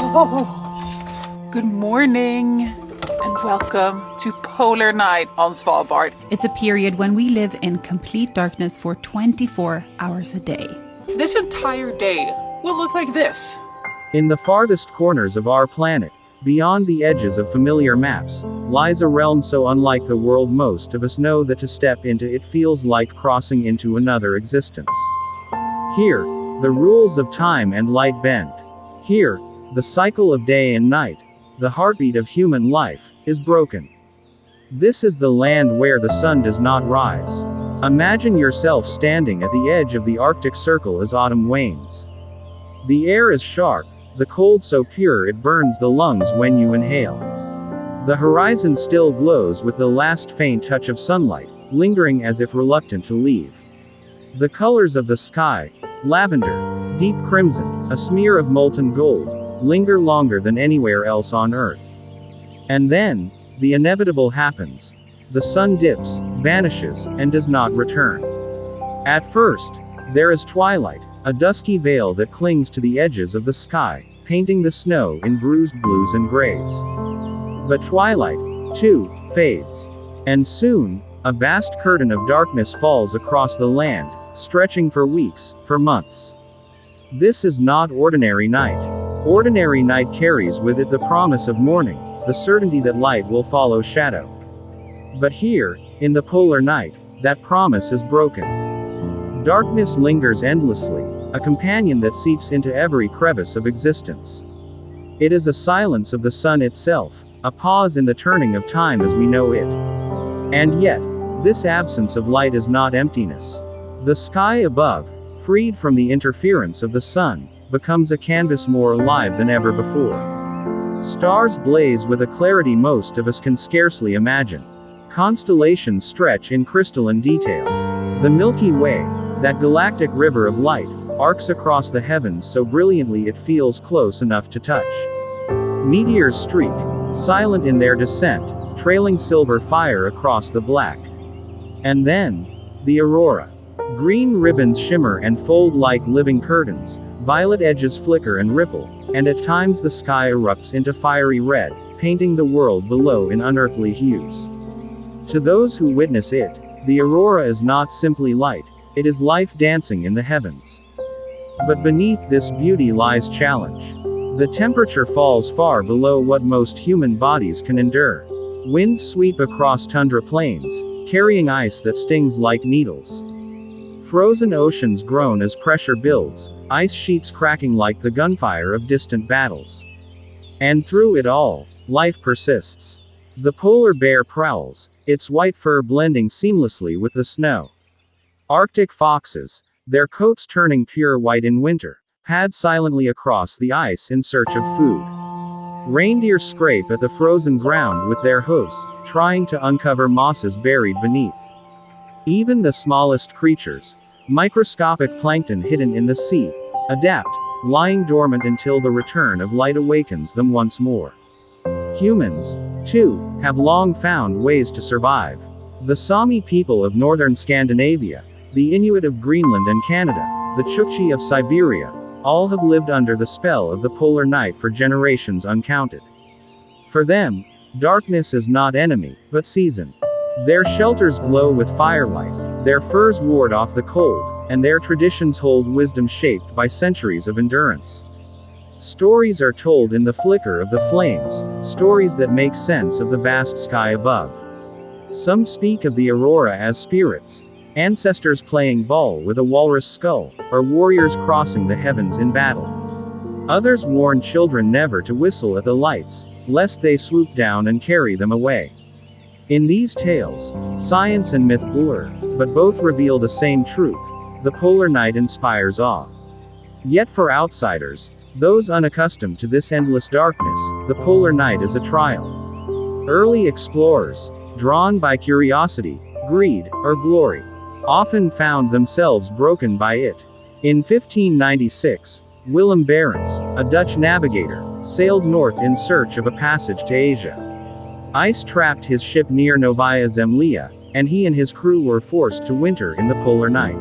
Oh, good morning and welcome to Polar Night on Svalbard. It's a period when we live in complete darkness for 24 hours a day. This entire day will look like this. In the farthest corners of our planet, beyond the edges of familiar maps, lies a realm so unlike the world most of us know that to step into it feels like crossing into another existence. Here, the rules of time and light bend. Here, the cycle of day and night, the heartbeat of human life, is broken. This is the land where the sun does not rise. Imagine yourself standing at the edge of the Arctic Circle as autumn wanes. The air is sharp, the cold so pure it burns the lungs when you inhale. The horizon still glows with the last faint touch of sunlight, lingering as if reluctant to leave. The colors of the sky, lavender, deep crimson, a smear of molten gold, linger longer than anywhere else on Earth. And then, the inevitable happens. The sun dips, vanishes, and does not return. At first, there is twilight, a dusky veil that clings to the edges of the sky, painting the snow in bruised blues and grays. But twilight, too, fades. And soon, a vast curtain of darkness falls across the land, stretching for weeks, for months. This is not ordinary night. Ordinary night carries with it the promise of morning, the certainty that light will follow shadow. But here, in the polar night, that promise is broken. Darkness lingers endlessly, a companion that seeps into every crevice of existence. It is a silence of the sun itself, a pause in the turning of time as we know it. And yet, this absence of light is not emptiness. The sky above, freed from the interference of the sun, becomes a canvas more alive than ever before. Stars blaze with a clarity most of us can scarcely imagine. Constellations stretch in crystalline detail. The Milky Way, that galactic river of light, arcs across the heavens so brilliantly it feels close enough to touch. Meteors streak, silent in their descent, trailing silver fire across the black. And then, the aurora. Green ribbons shimmer and fold like living curtains, violet edges flicker and ripple, and at times the sky erupts into fiery red, painting the world below in unearthly hues. To those who witness it, the aurora is not simply light, it is life dancing in the heavens. But beneath this beauty lies challenge. The temperature falls far below what most human bodies can endure. Winds sweep across tundra plains, carrying ice that stings like needles. Frozen oceans groan as pressure builds, ice sheets cracking like the gunfire of distant battles. And through it all, life persists. The polar bear prowls, its white fur blending seamlessly with the snow. Arctic foxes, their coats turning pure white in winter, pad silently across the ice in search of food. Reindeer scrape at the frozen ground with their hooves, trying to uncover mosses buried beneath. Even the smallest creatures, microscopic plankton hidden in the sea, adapt, lying dormant until the return of light awakens them once more. Humans, too, have long found ways to survive. The Sami people of northern Scandinavia, the Inuit of Greenland and Canada, the Chukchi of Siberia, all have lived under the spell of the polar night for generations uncounted. For them, darkness is not enemy, but season. Their shelters glow with firelight, their furs ward off the cold, and their traditions hold wisdom shaped by centuries of endurance. Stories are told in the flicker of the flames, stories that make sense of the vast sky above. Some speak of the aurora as spirits, ancestors playing ball with a walrus skull, or warriors crossing the heavens in battle. Others warn children never to whistle at the lights, lest they swoop down and carry them away. In these tales, science and myth blur, but both reveal the same truth: the polar night inspires awe. Yet for outsiders, those unaccustomed to this endless darkness, the polar night is a trial. Early explorers, drawn by curiosity, greed, or glory, often found themselves broken by it. In 1596, Willem Barents, a Dutch navigator, sailed north in search of a passage to Asia. Ice trapped his ship near Novaya Zemlya, and he and his crew were forced to winter in the polar night.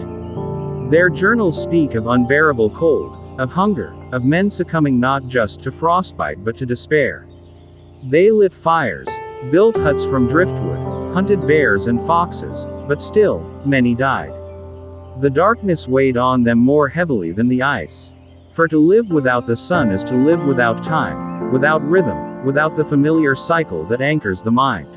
Their journals speak of unbearable cold, of hunger, of men succumbing not just to frostbite but to despair. They lit fires, built huts from driftwood, hunted bears and foxes, but still, many died. The darkness weighed on them more heavily than the ice. For to live without the sun is to live without time, without rhythm, without the familiar cycle that anchors the mind.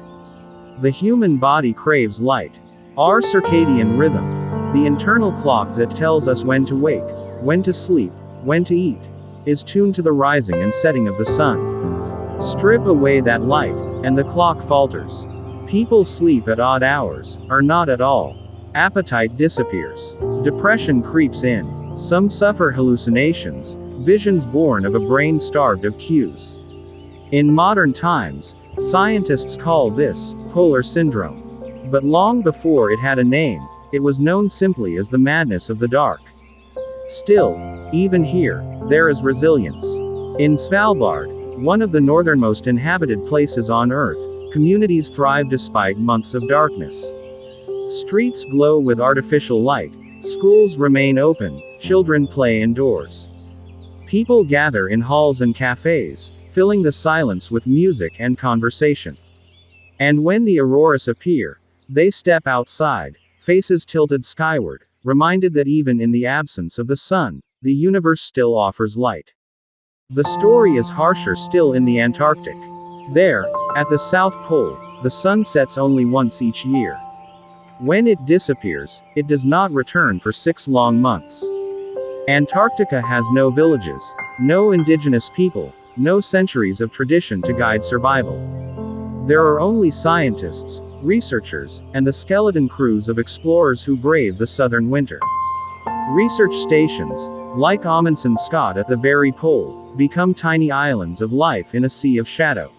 The human body craves light. Our circadian rhythm, the internal clock that tells us when to wake, when to sleep, when to eat, is tuned to the rising and setting of the sun. Strip away that light, and the clock falters. People sleep at odd hours, or not at all. Appetite disappears. Depression creeps in. Some suffer hallucinations, visions born of a brain starved of cues. In modern times, scientists call this polar syndrome. But long before it had a name, it was known simply as the madness of the dark. Still, even here, there is resilience. In Svalbard, one of the northernmost inhabited places on Earth, communities thrive despite months of darkness. Streets glow with artificial light, schools remain open, children play indoors. People gather in halls and cafes, filling the silence with music and conversation. And when the auroras appear, they step outside, faces tilted skyward, reminded that even in the absence of the sun, the universe still offers light. The story is harsher still in the Antarctic. There, at the South Pole, the sun sets only once each year. When it disappears, it does not return for 6 long months. Antarctica has no villages, no indigenous people, no centuries of tradition to guide survival. There are only scientists, researchers, and the skeleton crews of explorers who brave the southern winter. Research stations, like Amundsen Scott at the very pole, become tiny islands of life in a sea of shadow.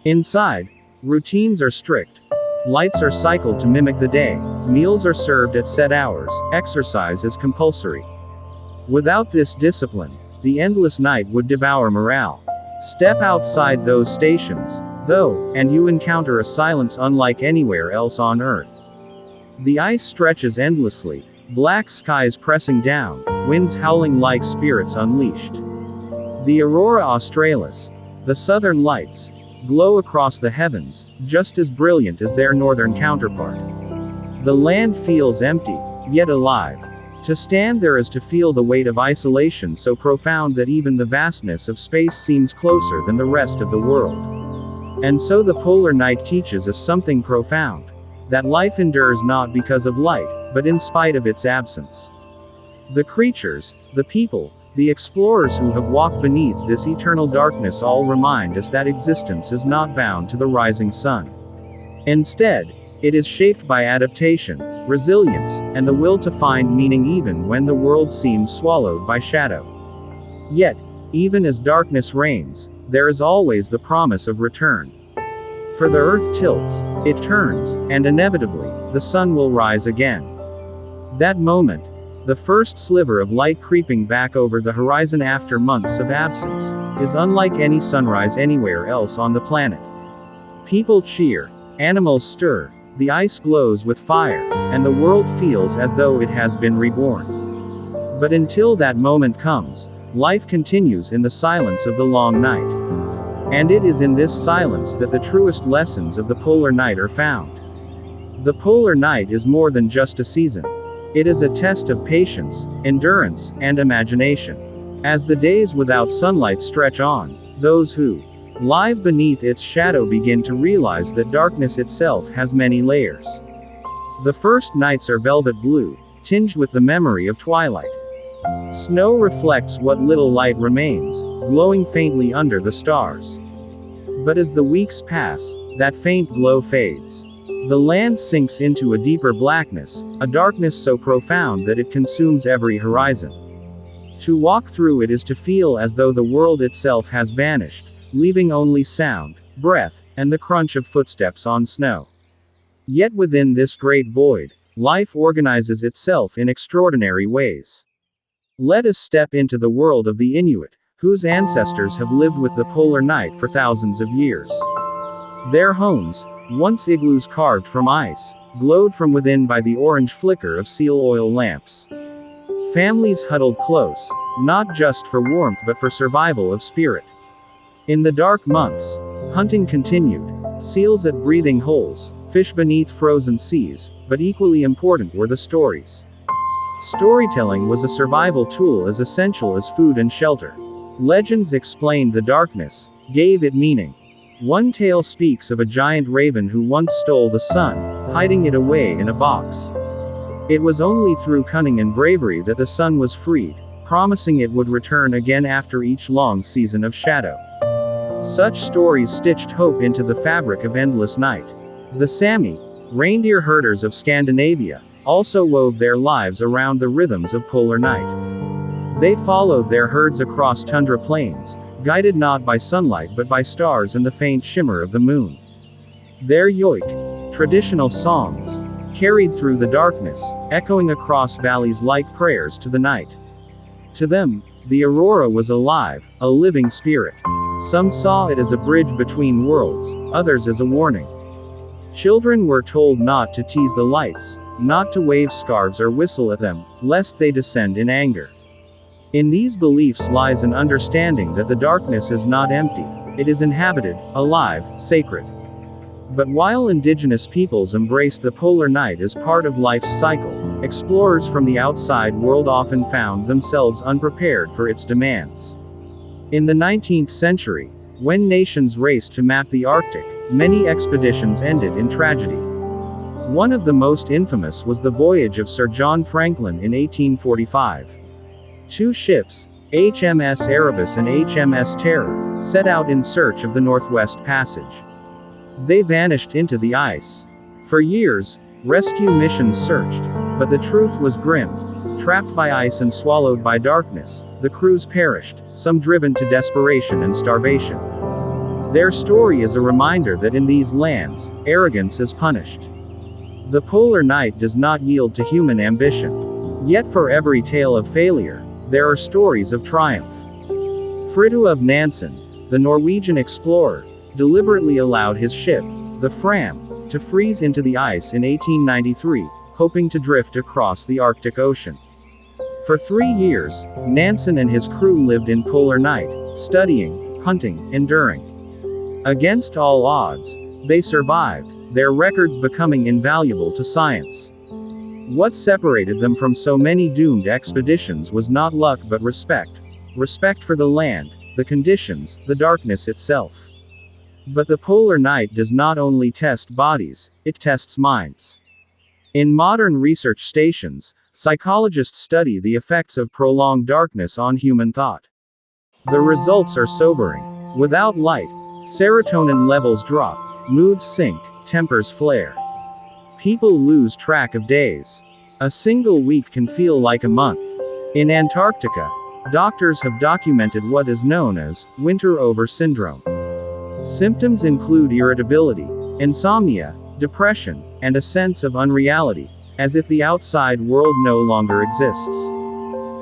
Inside, routines are strict. Lights are cycled to mimic the day, meals are served at set hours, exercise is compulsory. Without this discipline, the endless night would devour morale. Step outside those stations, though, and you encounter a silence unlike anywhere else on Earth. The ice stretches endlessly, black skies pressing down, winds howling like spirits unleashed. The aurora australis, the southern lights, glow across the heavens, just as brilliant as their northern counterpart. The land feels empty, yet alive. To stand there is to feel the weight of isolation so profound that even the vastness of space seems closer than the rest of the world. And so the polar night teaches us something profound. That life endures not because of light, but in spite of its absence. The creatures, the people, the explorers who have walked beneath this eternal darkness all remind us that existence is not bound to the rising sun. Instead, it is shaped by adaptation, resilience, and the will to find meaning even when the world seems swallowed by shadow. Yet, even as darkness reigns, there is always the promise of return. For the earth tilts, it turns, and inevitably, the sun will rise again. That moment, the first sliver of light creeping back over the horizon after months of absence, is unlike any sunrise anywhere else on the planet. People cheer, animals stir, the ice glows with fire, and the world feels as though it has been reborn. But until that moment comes, life continues in the silence of the long night. And it is in this silence that the truest lessons of the polar night are found. The polar night is more than just a season. It is a test of patience, endurance, and imagination. As the days without sunlight stretch on, those who live beneath its shadow begin to realize that darkness itself has many layers. The first nights are velvet blue, tinged with the memory of twilight. Snow reflects what little light remains, glowing faintly under the stars. But as the weeks pass, that faint glow fades. The land sinks into a deeper blackness, a darkness so profound that it consumes every horizon. To walk through it is to feel as though the world itself has vanished, leaving only sound, breath, and the crunch of footsteps on snow. Yet within this great void, life organizes itself in extraordinary ways. Let us step into the world of the Inuit, whose ancestors have lived with the polar night for thousands of years. Their homes, once igloos carved from ice, glowed from within by the orange flicker of seal oil lamps. Families huddled close, not just for warmth but for survival of spirit. In the dark months, hunting continued, seals at breathing holes, fish beneath frozen seas, but equally important were the stories. Storytelling was a survival tool as essential as food and shelter. Legends explained the darkness, gave it meaning. One tale speaks of a giant raven who once stole the sun, hiding it away in a box. It was only through cunning and bravery that the sun was freed, promising it would return again after each long season of shadow. Such stories stitched hope into the fabric of endless night. The Sami, reindeer herders of Scandinavia, also wove their lives around the rhythms of polar night. They followed their herds across tundra plains, guided not by sunlight but by stars and the faint shimmer of the moon. Their yoik, traditional songs, carried through the darkness, echoing across valleys like prayers to the night. To them, the aurora was alive, a living spirit. Some saw it as a bridge between worlds, others as a warning. Children were told not to tease the lights, not to wave scarves or whistle at them, lest they descend in anger. In these beliefs lies an understanding that the darkness is not empty, it is inhabited, alive, sacred. But while indigenous peoples embraced the polar night as part of life's cycle, explorers from the outside world often found themselves unprepared for its demands. In the 19th century, when nations raced to map the Arctic, many expeditions ended in tragedy. One of the most infamous was the voyage of Sir John Franklin in 1845. Two ships, HMS Erebus and HMS Terror, set out in search of the Northwest Passage. They vanished into the ice. For years, rescue missions searched, but the truth was grim. Trapped by ice and swallowed by darkness, the crews perished, some driven to desperation and starvation. Their story is a reminder that in these lands, arrogance is punished. The polar night does not yield to human ambition. Yet for every tale of failure, there are stories of triumph. Fridtjof Nansen, the Norwegian explorer, deliberately allowed his ship, the Fram, to freeze into the ice in 1893, hoping to drift across the Arctic Ocean. For 3 years, Nansen and his crew lived in polar night, studying, hunting, enduring. Against all odds, they survived, their records becoming invaluable to science. What separated them from so many doomed expeditions was not luck but respect. Respect for the land, the conditions, the darkness itself. But the polar night does not only test bodies, it tests minds. In modern research stations, psychologists study the effects of prolonged darkness on human thought. The results are sobering. Without light, serotonin levels drop, moods sink, tempers flare. People lose track of days. A single week can feel like a month. In Antarctica, doctors have documented what is known as winter over syndrome. Symptoms include irritability, insomnia, depression, and a sense of unreality, as if the outside world no longer exists.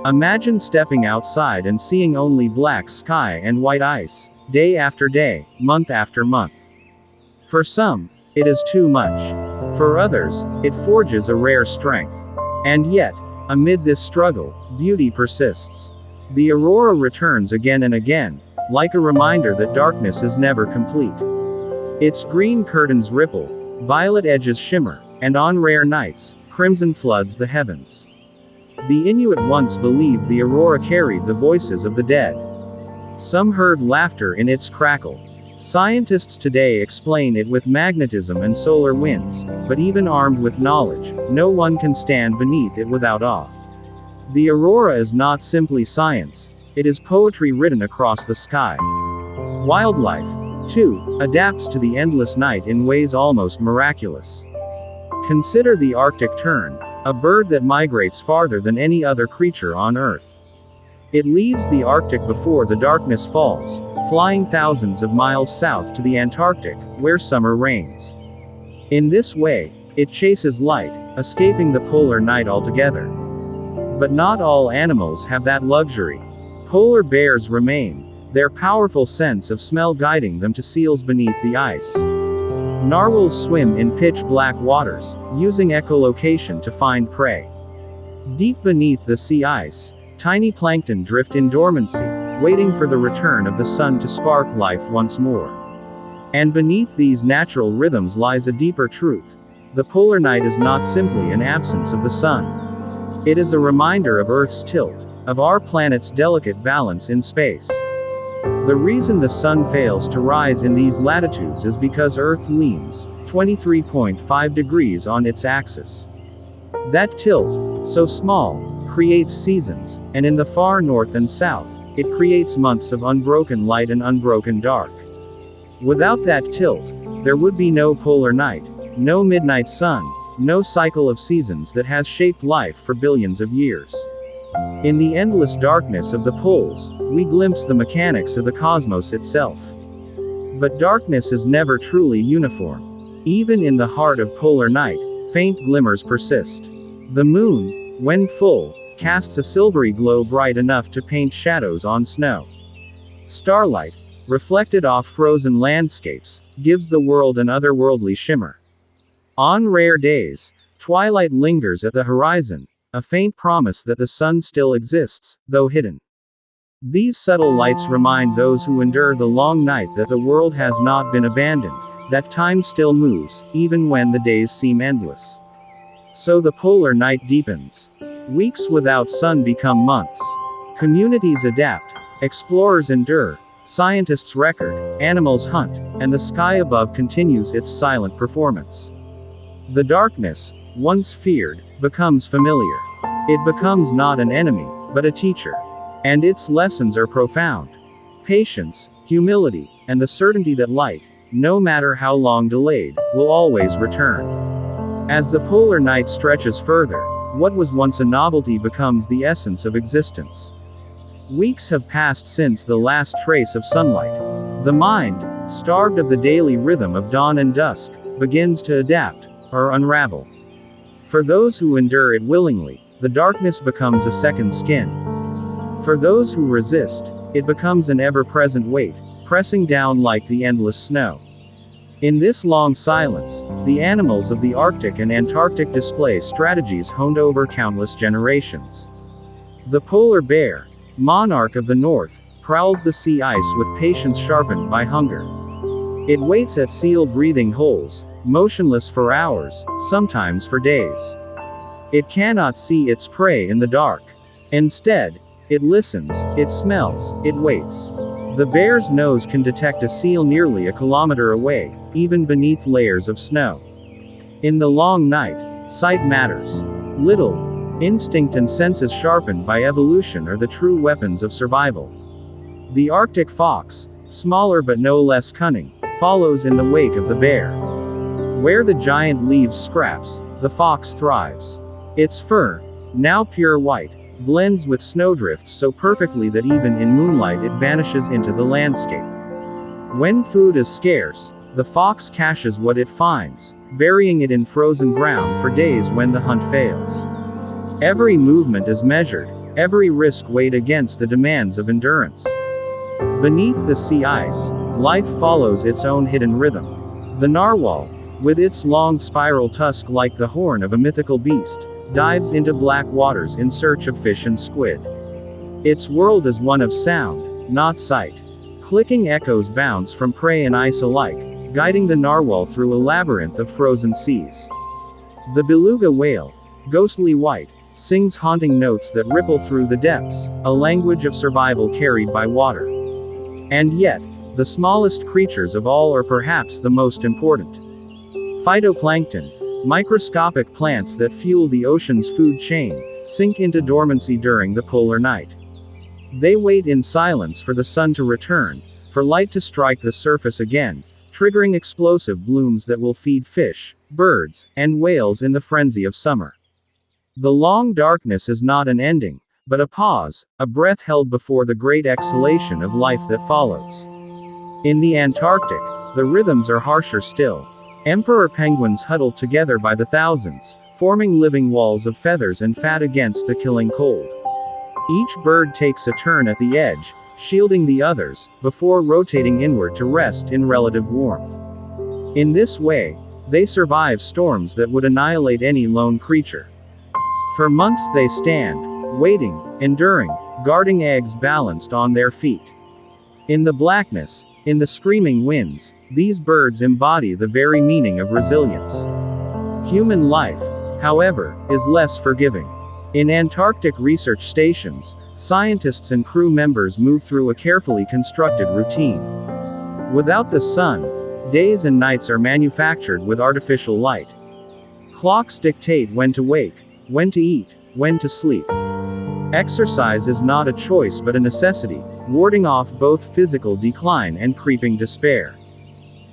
Imagine stepping outside and seeing only black sky and white ice, day after day, month after month. For some, it is too much. For others, it forges a rare strength. And yet, amid this struggle, beauty persists. The aurora returns again and again, like a reminder that darkness is never complete. Its green curtains ripple, violet edges shimmer, and on rare nights, crimson floods the heavens. The Inuit once believed the aurora carried the voices of the dead. Some heard laughter in its crackle. Scientists today explain it with magnetism and solar winds, but even armed with knowledge, no one can stand beneath it without awe. The aurora is not simply science, it is poetry written across the sky. Wildlife, too, adapts to the endless night in ways almost miraculous. Consider the Arctic tern, a bird that migrates farther than any other creature on Earth. It leaves the Arctic before the darkness falls, flying thousands of miles south to the Antarctic, where summer reigns. In this way, it chases light, escaping the polar night altogether. But not all animals have that luxury. Polar bears remain, their powerful sense of smell guiding them to seals beneath the ice. Narwhals swim in pitch-black waters, using echolocation to find prey. Deep beneath the sea ice, tiny plankton drift in dormancy, waiting for the return of the sun to spark life once more. And beneath these natural rhythms lies a deeper truth. The polar night is not simply an absence of the sun. It is a reminder of Earth's tilt, of our planet's delicate balance in space. The reason the sun fails to rise in these latitudes is because Earth leans 23.5 degrees on its axis. That tilt, so small, creates seasons, and in the far north and south, it creates months of unbroken light and unbroken dark. Without that tilt, there would be no polar night, no midnight sun, no cycle of seasons that has shaped life for billions of years. In the endless darkness of the poles, we glimpse the mechanics of the cosmos itself. But darkness is never truly uniform. Even in the heart of polar night, faint glimmers persist. The moon, when full, casts a silvery glow bright enough to paint shadows on snow. Starlight, reflected off frozen landscapes, gives the world an otherworldly shimmer. On rare days, twilight lingers at the horizon, a faint promise that the sun still exists, though hidden. These subtle lights remind those who endure the long night that the world has not been abandoned, that time still moves, even when the days seem endless. So the polar night deepens. Weeks without sun become months. Communities adapt, explorers endure, scientists record, animals hunt, and the sky above continues its silent performance. The darkness, once feared, becomes familiar. It becomes not an enemy, but a teacher. And its lessons are profound. Patience, humility, and the certainty that light, no matter how long delayed, will always return. As the polar night stretches further, what was once a novelty becomes the essence of existence. Weeks have passed since the last trace of sunlight. The mind, starved of the daily rhythm of dawn and dusk, begins to adapt, or unravel. For those who endure it willingly, the darkness becomes a second skin. For those who resist, it becomes an ever-present weight, pressing down like the endless snow. In this long silence, the animals of the Arctic and Antarctic display strategies honed over countless generations. The polar bear, monarch of the north, prowls the sea ice with patience sharpened by hunger. It waits at seal-breathing holes, motionless for hours, sometimes for days. It cannot see its prey in the dark. Instead, it listens, it smells, it waits. The bear's nose can detect a seal nearly a kilometer away, even beneath layers of snow. In the long night, sight matters little. Instinct and senses sharpened by evolution are the true weapons of survival. The Arctic fox, smaller but no less cunning, follows in the wake of the bear. Where the giant leaves scraps, the fox thrives. Its fur, now pure white, blends with snowdrifts so perfectly that even in moonlight it vanishes into the landscape. When food is scarce, the fox caches what it finds, burying it in frozen ground for days when the hunt fails. Every movement is measured, every risk weighed against the demands of endurance. Beneath the sea ice, life follows its own hidden rhythm. The narwhal, with its long spiral tusk like the horn of a mythical beast, dives into black waters in search of fish and squid. Its world is one of sound, not sight. Clicking echoes bounce from prey and ice alike, guiding the narwhal through a labyrinth of frozen seas. The beluga whale, ghostly white, sings haunting notes that ripple through the depths, a language of survival carried by water. And yet, the smallest creatures of all are perhaps the most important. Phytoplankton, microscopic plants that fuel the ocean's food chain, sink into dormancy during the polar night. They wait in silence for the sun to return, for light to strike the surface again, triggering explosive blooms that will feed fish, birds, and whales in the frenzy of summer. The long darkness is not an ending, but a pause, a breath held before the great exhalation of life that follows. In the Antarctic, the rhythms are harsher still. Emperor penguins huddle together by the thousands, forming living walls of feathers and fat against the killing cold. Each bird takes a turn at the edge, shielding the others, before rotating inward to rest in relative warmth. In this way, they survive storms that would annihilate any lone creature. For months they stand, waiting, enduring, guarding eggs balanced on their feet. In the blackness, in the screaming winds, these birds embody the very meaning of resilience. Human life, however, is less forgiving. In Antarctic research stations, scientists and crew members move through a carefully constructed routine. Without the sun, days and nights are manufactured with artificial light. Clocks dictate when to wake, when to eat, when to sleep. Exercise is not a choice but a necessity, warding off both physical decline and creeping despair.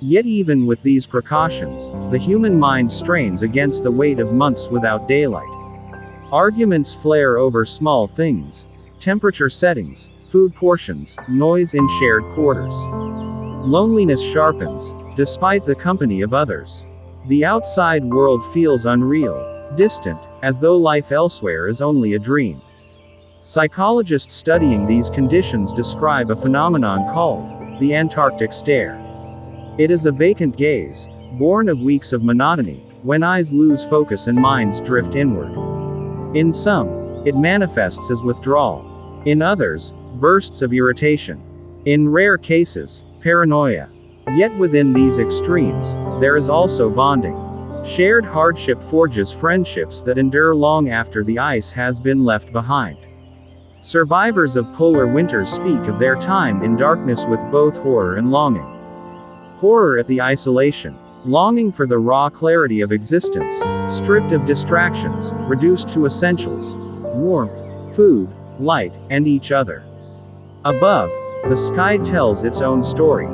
Yet even with these precautions, the human mind strains against the weight of months without daylight. Arguments flare over small things: temperature settings, food portions, noise in shared quarters. Loneliness sharpens, despite the company of others. The outside world feels unreal, distant, as though life elsewhere is only a dream. Psychologists studying these conditions describe a phenomenon called the Antarctic stare. It is a vacant gaze, born of weeks of monotony, when eyes lose focus and minds drift inward. In some, it manifests as withdrawal. In others, bursts of irritation. In rare cases, paranoia. Yet within these extremes, there is also bonding. Shared hardship forges friendships that endure long after the ice has been left behind. Survivors of polar winters speak of their time in darkness with both horror and longing. Horror at the isolation, longing for the raw clarity of existence, stripped of distractions, reduced to essentials: warmth, food, light, and each other. Above, the sky tells its own story.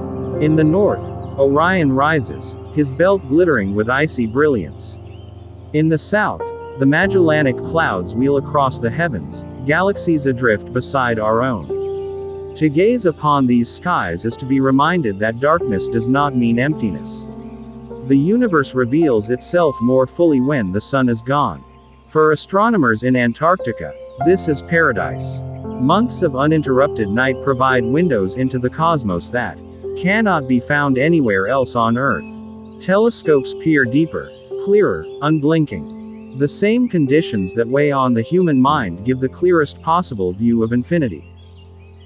In the north, Orion rises, his belt glittering with icy brilliance. In the south, the Magellanic clouds wheel across the heavens, galaxies adrift beside our own. To gaze upon these skies is to be reminded that darkness does not mean emptiness. The universe reveals itself more fully when the sun is gone. For astronomers in Antarctica, this is paradise. Months of uninterrupted night provide windows into the cosmos that cannot be found anywhere else on Earth. Telescopes peer deeper, clearer, unblinking. The same conditions that weigh on the human mind give the clearest possible view of infinity.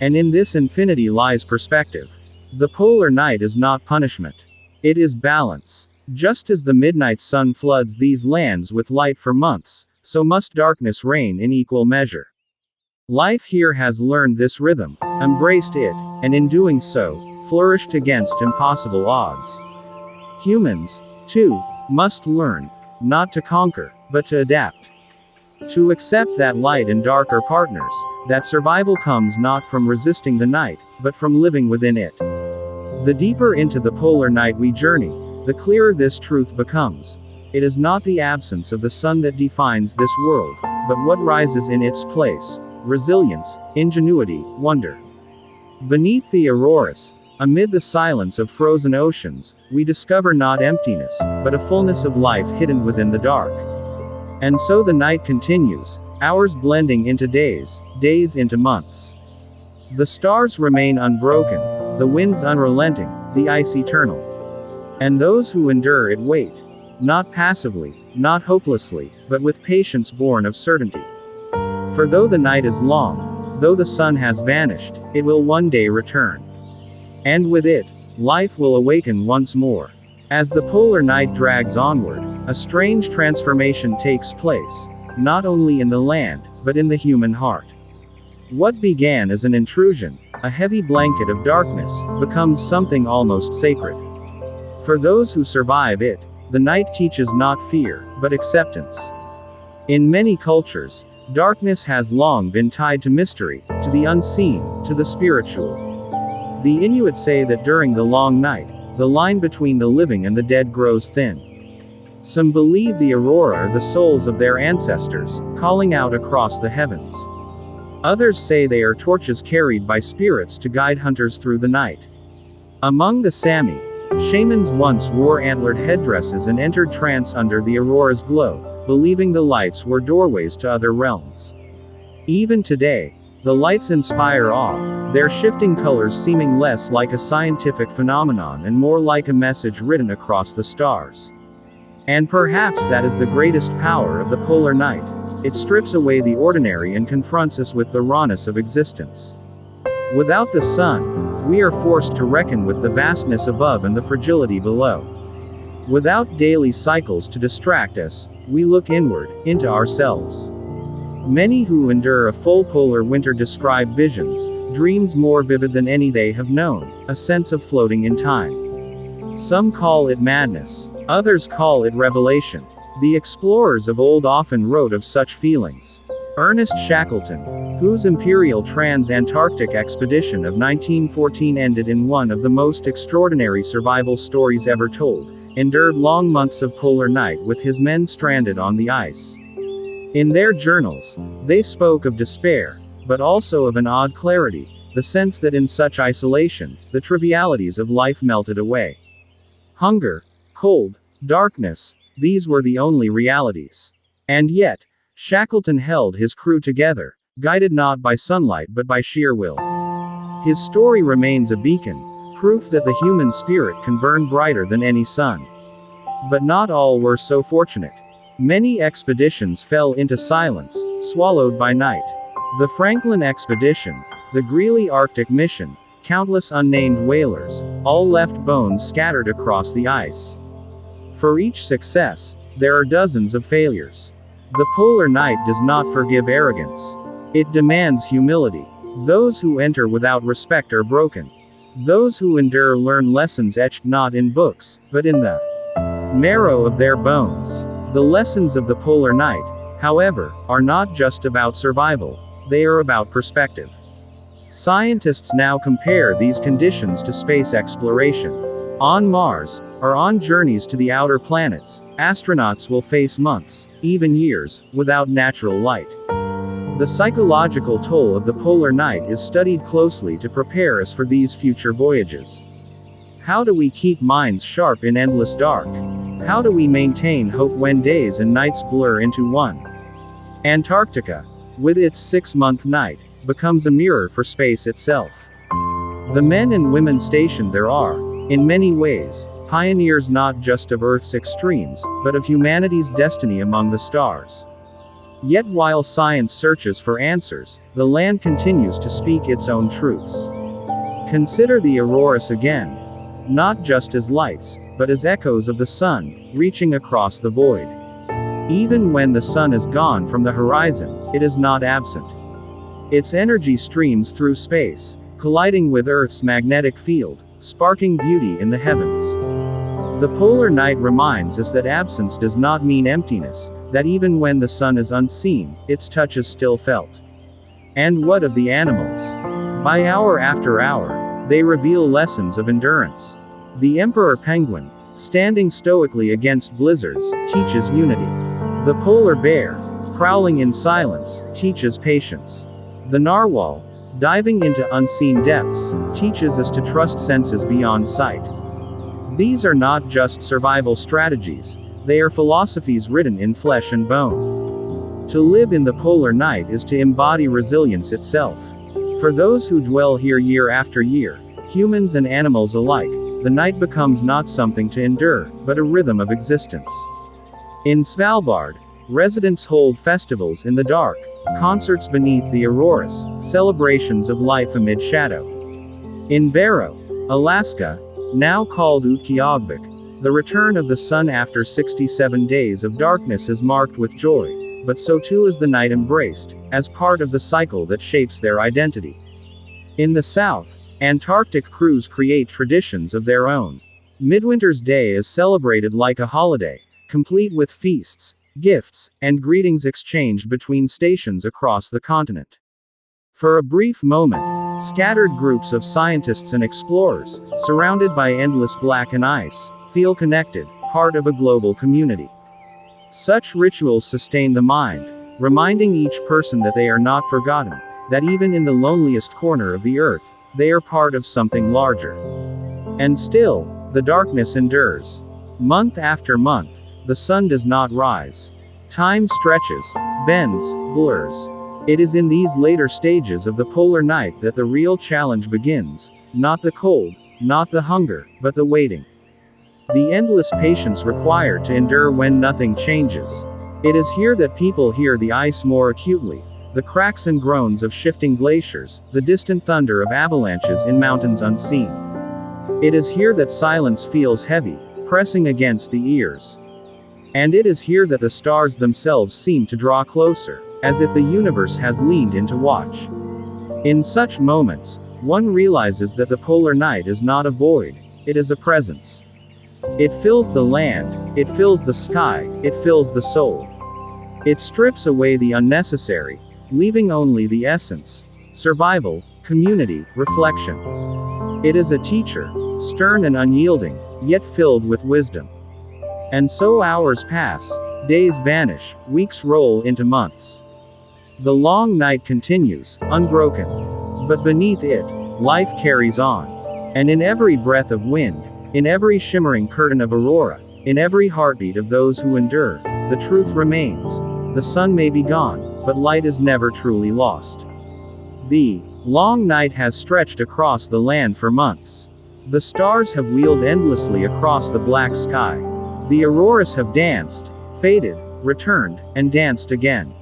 And in this infinity lies perspective. The polar night is not punishment. It is balance. Just as the midnight sun floods these lands with light for months, so must darkness reign in equal measure. Life here has learned this rhythm, embraced it, and in doing so, flourished against impossible odds. Humans, too, must learn, not to conquer, but to adapt. To accept that light and dark are partners, that survival comes not from resisting the night, but from living within it. The deeper into the polar night we journey, the clearer this truth becomes. It is not the absence of the sun that defines this world, but what rises in its place: resilience, ingenuity, wonder. Beneath the auroras, amid the silence of frozen oceans, we discover not emptiness, but a fullness of life hidden within the dark. And so the night continues, hours blending into days, days into months. The stars remain unbroken, the winds unrelenting, the ice eternal. And those who endure it wait, not passively, not hopelessly, but with patience born of certainty. For though the night is long, though the sun has vanished, it will one day return. And with it, life will awaken once more. As the polar night drags onward, a strange transformation takes place, not only in the land, but in the human heart. What began as an intrusion, a heavy blanket of darkness, becomes something almost sacred. For those who survive it, the night teaches not fear, but acceptance. In many cultures, darkness has long been tied to mystery, to the unseen, to the spiritual. The Inuit say that during the long night, the line between the living and the dead grows thin. Some believe the aurora are the souls of their ancestors, calling out across the heavens. Others say they are torches carried by spirits to guide hunters through the night. Among the Sami, shamans once wore antlered headdresses and entered trance under the aurora's glow, believing the lights were doorways to other realms. Even today, the lights inspire awe, their shifting colors seeming less like a scientific phenomenon and more like a message written across the stars. And perhaps that is the greatest power of the polar night. It strips away the ordinary and confronts us with the rawness of existence. Without the sun, we are forced to reckon with the vastness above and the fragility below. Without daily cycles to distract us, we look inward, into ourselves. Many who endure a full polar winter describe visions, dreams more vivid than any they have known, a sense of floating in time. Some call it madness, others call it revelation. The explorers of old often wrote of such feelings. Ernest Shackleton, whose Imperial Trans-Antarctic expedition of 1914 ended in one of the most extraordinary survival stories ever told, endured long months of polar night with his men stranded on the ice. In their journals, they spoke of despair, but also of an odd clarity, the sense that in such isolation, the trivialities of life melted away. Hunger, cold, darkness, these were the only realities. And yet, Shackleton held his crew together, guided not by sunlight but by sheer will. His story remains a beacon, proof that the human spirit can burn brighter than any sun. But not all were so fortunate. Many expeditions fell into silence, swallowed by night. The Franklin expedition, the Greely Arctic mission, countless unnamed whalers, all left bones scattered across the ice. For each success, there are dozens of failures. The polar night does not forgive arrogance. It demands humility. Those who enter without respect are broken. Those who endure learn lessons etched not in books, but in the marrow of their bones. The lessons of the polar night, however, are not just about survival, they are about perspective. Scientists now compare these conditions to space exploration. On Mars, or on journeys to the outer planets, astronauts will face months, even years, without natural light. The psychological toll of the polar night is studied closely to prepare us for these future voyages. How do we keep minds sharp in endless dark? How do we maintain hope when days and nights blur into one? Antarctica, with its 6-month night, becomes a mirror for space itself. The men and women stationed there are, in many ways, pioneers not just of Earth's extremes, but of humanity's destiny among the stars. Yet while science searches for answers, the land continues to speak its own truths. Consider the auroras again. Not just as lights, but as echoes of the sun, reaching across the void. Even when the sun is gone from the horizon, it is not absent. Its energy streams through space, colliding with Earth's magnetic field, sparking beauty in the heavens. The polar night reminds us that absence does not mean emptiness, that even when the sun is unseen, its touch is still felt. And what of the animals? By hour after hour, they reveal lessons of endurance. The emperor penguin, standing stoically against blizzards, teaches unity. The polar bear, prowling in silence, teaches patience. The narwhal, diving into unseen depths, teaches us to trust senses beyond sight. These are not just survival strategies, they are philosophies written in flesh and bone. To live in the polar night is to embody resilience itself. For those who dwell here year after year, humans and animals alike, the night becomes not something to endure, but a rhythm of existence. In Svalbard, residents hold festivals in the dark, concerts beneath the auroras, celebrations of life amid shadow. In Barrow, Alaska, now called Utqiagvik, the return of the sun after 67 days of darkness is marked with joy, but so too is the night embraced, as part of the cycle that shapes their identity. In the south, Antarctic crews create traditions of their own. Midwinter's Day is celebrated like a holiday, complete with feasts, gifts, and greetings exchanged between stations across the continent. For a brief moment, scattered groups of scientists and explorers, surrounded by endless black and ice, feel connected, part of a global community. Such rituals sustain the mind, reminding each person that they are not forgotten, that even in the loneliest corner of the earth, they are part of something larger. And still, the darkness endures. Month after month, the sun does not rise. Time stretches, bends, blurs. It is in these later stages of the polar night that the real challenge begins, not the cold, not the hunger, but the waiting. The endless patience required to endure when nothing changes. It is here that people hear the ice more acutely, the cracks and groans of shifting glaciers, the distant thunder of avalanches in mountains unseen. It is here that silence feels heavy, pressing against the ears. And it is here that the stars themselves seem to draw closer, as if the universe has leaned in to watch. In such moments, one realizes that the polar night is not a void, it is a presence. It fills the land, it fills the sky, it fills the soul. It strips away the unnecessary, leaving only the essence: survival, community, reflection. It is a teacher, stern and unyielding, yet filled with wisdom. And so hours pass, days vanish, weeks roll into months. The long night continues, unbroken. But beneath it, life carries on. And in every breath of wind, in every shimmering curtain of aurora, in every heartbeat of those who endure, the truth remains. The sun may be gone, but light is never truly lost. The long night has stretched across the land for months. The stars have wheeled endlessly across the black sky. The auroras have danced, faded, returned, and danced again.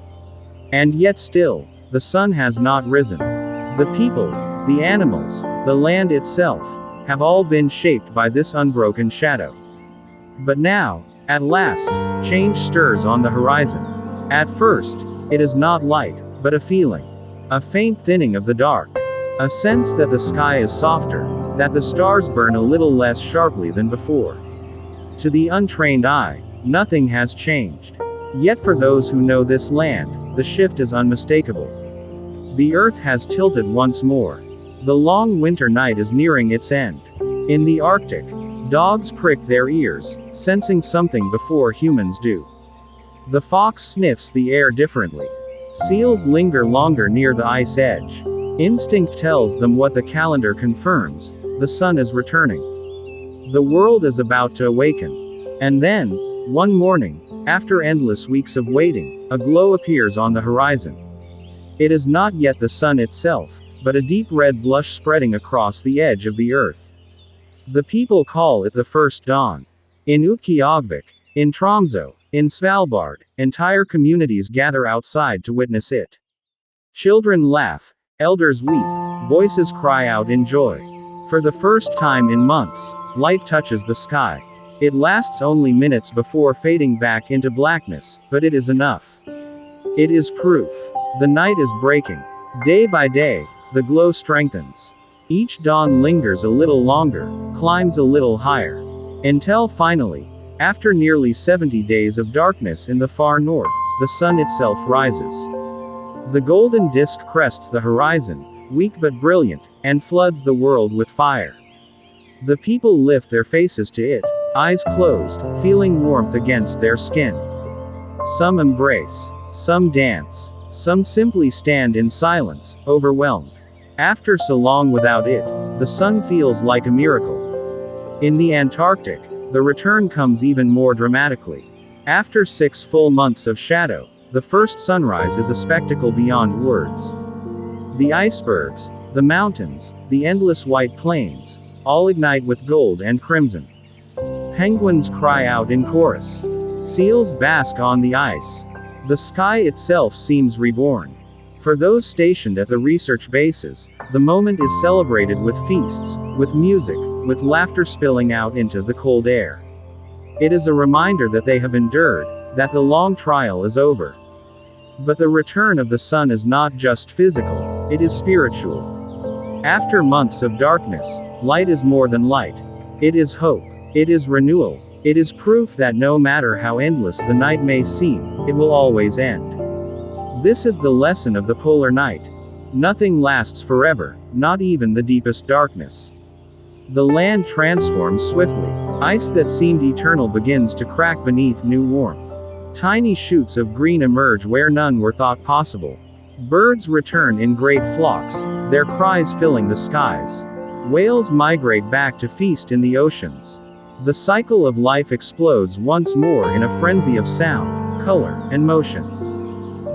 And yet still, the sun has not risen. The people, the animals, the land itself, have all been shaped by this unbroken shadow. But now, at last, change stirs on the horizon. At first, it is not light, but a feeling. A faint thinning of the dark. A sense that the sky is softer, that the stars burn a little less sharply than before. To the untrained eye, nothing has changed. Yet for those who know this land, the shift is unmistakable. The earth has tilted once more. The long winter night is nearing its end. In the Arctic, dogs prick their ears, sensing something before humans do. The fox sniffs the air differently. Seals linger longer near the ice edge. Instinct tells them what the calendar confirms: the sun is returning. The world is about to awaken. And then, one morning, after endless weeks of waiting, a glow appears on the horizon. It is not yet the sun itself, but a deep red blush spreading across the edge of the earth. The people call it the first dawn. In Utqiagvik, in Tromsø, in Svalbard, entire communities gather outside to witness it. Children laugh, elders weep, voices cry out in joy. For the first time in months, light touches the sky. It lasts only minutes before fading back into blackness, but it is enough. It is proof. The night is breaking. Day by day, the glow strengthens. Each dawn lingers a little longer, climbs a little higher. Until finally, after nearly 70 days of darkness in the far north, the sun itself rises. The golden disk crests the horizon, weak but brilliant, and floods the world with fire. The people lift their faces to it, eyes closed, feeling warmth against their skin. Some embrace, some dance, some simply stand in silence, overwhelmed. After so long without it, the sun feels like a miracle. In the Antarctic, the return comes even more dramatically. After 6 full months of shadow, the first sunrise is a spectacle beyond words. The icebergs, the mountains, the endless white plains, all ignite with gold and crimson. Penguins cry out in chorus. Seals bask on the ice. The sky itself seems reborn. For those stationed at the research bases, the moment is celebrated with feasts, with music, with laughter spilling out into the cold air. It is a reminder that they have endured, that the long trial is over. But the return of the sun is not just physical, it is spiritual. After months of darkness, light is more than light. It is hope. It is renewal. It is proof that no matter how endless the night may seem, it will always end. This is the lesson of the polar night. Nothing lasts forever, not even the deepest darkness. The land transforms swiftly. Ice that seemed eternal begins to crack beneath new warmth. Tiny shoots of green emerge where none were thought possible. Birds return in great flocks, their cries filling the skies. Whales migrate back to feast in the oceans. The cycle of life explodes once more in a frenzy of sound, color, and motion.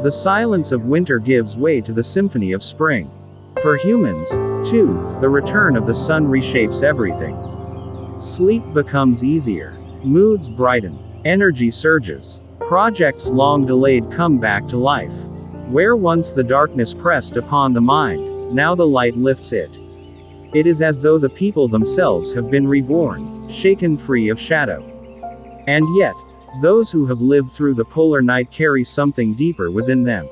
The silence of winter gives way to the symphony of spring. For humans, too, the return of the sun reshapes everything. Sleep becomes easier. Moods brighten. Energy surges. Projects long delayed come back to life. Where once the darkness pressed upon the mind, now the light lifts it. It is as though the people themselves have been reborn, shaken free of shadow. And yet, those who have lived through the polar night carry something deeper within them.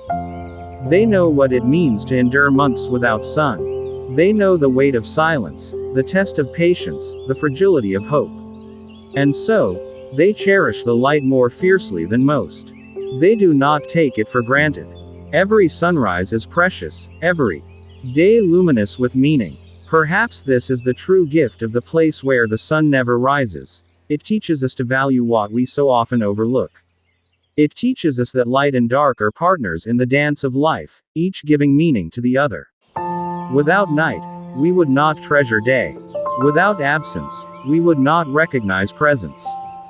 They know what it means to endure months without sun. They know the weight of silence, the test of patience, the fragility of hope. And so, they cherish the light more fiercely than most. They do not take it for granted. Every sunrise is precious, every day luminous with meaning. Perhaps this is the true gift of the place where the sun never rises. It teaches us to value what we so often overlook. It teaches us that light and dark are partners in the dance of life, each giving meaning to the other. Without night, we would not treasure day. Without absence, we would not recognize presence.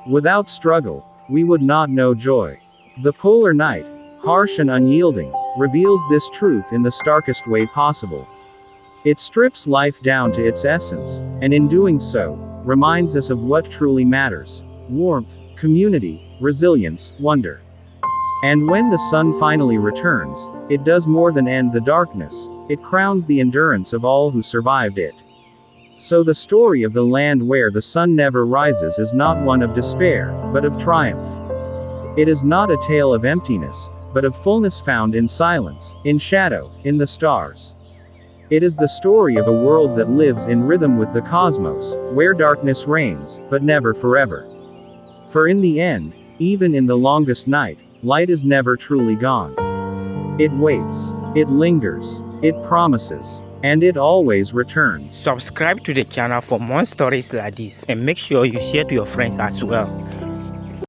Without struggle, we would not know joy. The polar night, harsh and unyielding, reveals this truth in the starkest way possible. It strips life down to its essence, and in doing so, reminds us of what truly matters: warmth, community, resilience, wonder. And when the sun finally returns, it does more than end the darkness, it crowns the endurance of all who survived it. So the story of the land where the sun never rises is not one of despair, but of triumph. It is not a tale of emptiness, but of fullness found in silence, in shadow, in the stars. It is the story of a world that lives in rhythm with the cosmos, where darkness reigns, but never forever. For in the end, even in the longest night, light is never truly gone. It waits, it lingers, it promises, and it always returns. Subscribe to the channel for more stories like this, and make sure you share to your friends as well.